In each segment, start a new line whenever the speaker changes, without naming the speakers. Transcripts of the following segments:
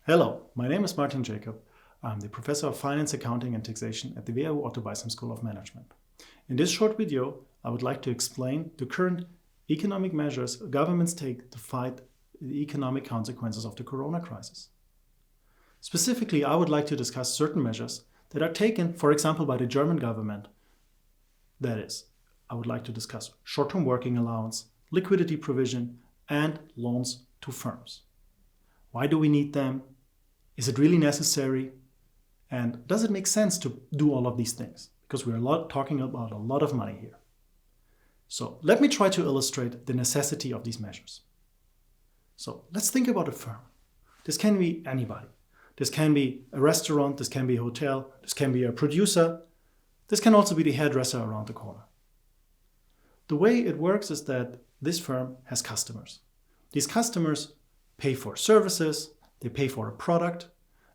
Hello, my name is Martin Jacob. I'm the Professor of Finance, Accounting and Taxation at the WHU Otto Beisheim School of Management. In this short video, I would like to explain the current economic measures governments take to fight the economic consequences of the corona crisis. Specifically, I would like to discuss certain measures that are taken, for example, by the German government. That is, I would like to discuss short-term working allowance, liquidity provision, and loans to firms. Why do we need them? Is it really necessary? And does it make sense to do all of these things? Because we're talking about a lot of money here. So let me try to illustrate the necessity of these measures. So let's think about a firm. This can be anybody. This can be a restaurant, this can be a hotel, this can be a producer. This can also be the hairdresser around the corner. The way it works is that this firm has customers. These customers pay for services, they pay for a product,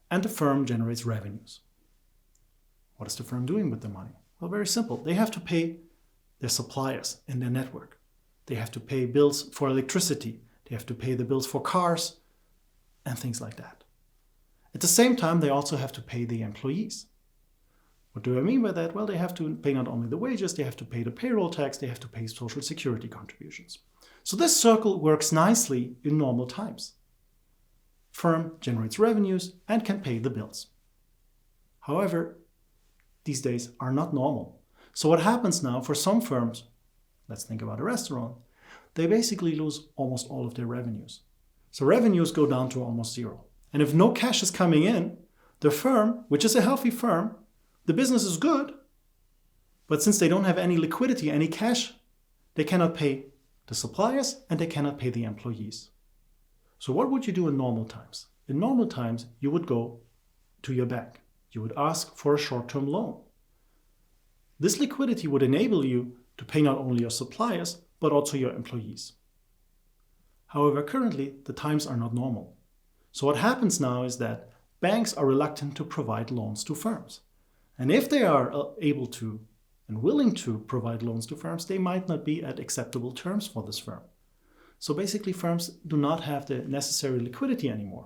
and the firm generates revenues. What is the firm doing with the money? Well, very simple. They have to pay their suppliers in their network. They have to pay bills for electricity. They have to pay the bills for cars and things like that. At the same time, they also have to pay the employees. What do I mean by that? Well, they have to pay not only the wages, they have to pay the payroll tax, they have to pay social security contributions. So this circle works nicely in normal times. Firm generates revenues and can pay the bills. However, these days are not normal. So what happens now for some firms, let's think about a restaurant, they basically lose almost all of their revenues. So revenues go down to almost zero. And if no cash is coming in, the firm, which is a healthy firm, the business is good, but since they don't have any liquidity, any cash, they cannot pay the suppliers and they cannot pay the employees. So what would you do in normal times? In normal times, you would go to your bank. You would ask for a short-term loan. This liquidity would enable you to pay not only your suppliers, but also your employees. However, currently, the times are not normal. So what happens now is that banks are reluctant to provide loans to firms. And if they are able to and willing to provide loans to firms, they might not be at acceptable terms for this firm. So basically, firms do not have the necessary liquidity anymore.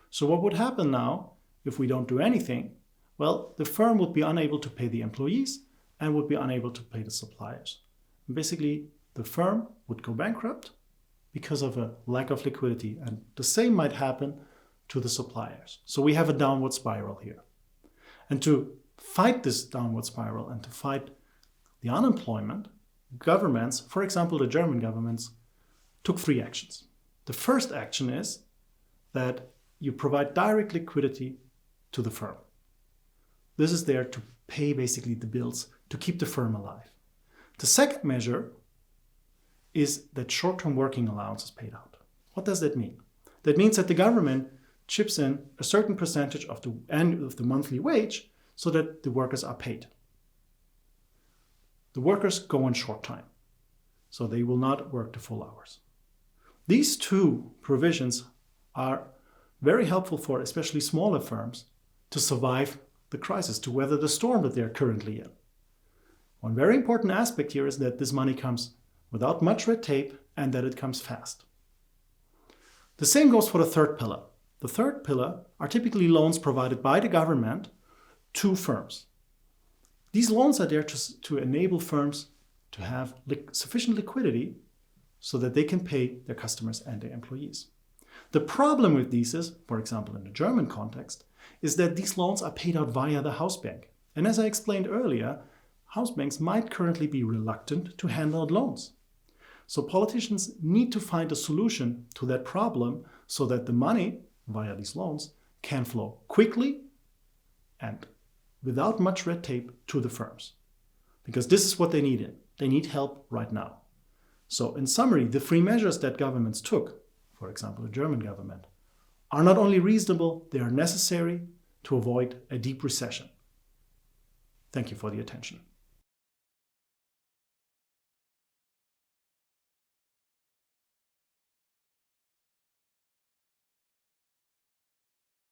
So what would happen now if we don't do anything? Well, the firm would be unable to pay the employees and would be unable to pay the suppliers. And basically, the firm would go bankrupt because of a lack of liquidity. And the same might happen to the suppliers. So we have a downward spiral here. And to fight this downward spiral and to fight the unemployment, governments, for example, the German governments, took 3 actions. The first action is that you provide direct liquidity to the firm. This is there to pay basically the bills to keep the firm alive. The second measure is that short-term working allowance is paid out. What does that mean? That means that the government chips in a certain percentage of the monthly wage so that the workers are paid. The workers go on short time, so they will not work the full hours. These 2 provisions are very helpful for especially smaller firms to survive the crisis, to weather the storm that they're currently in. One very important aspect here is that this money comes without much red tape and that it comes fast. The same goes for the third pillar. The third pillar are typically loans provided by the government to firms. These loans are there to enable firms to have sufficient liquidity so that they can pay their customers and their employees. The problem with these is, for example, in the German context, is that these loans are paid out via the house bank. And as I explained earlier, house banks might currently be reluctant to hand out loans. So politicians need to find a solution to that problem so that the money via these loans can flow quickly and without much red tape to the firms. Because this is what they need. They need help right now. So in summary, the 3 measures that governments took, for example, the German government, are not only reasonable, they are necessary to avoid a deep recession. Thank you for the attention.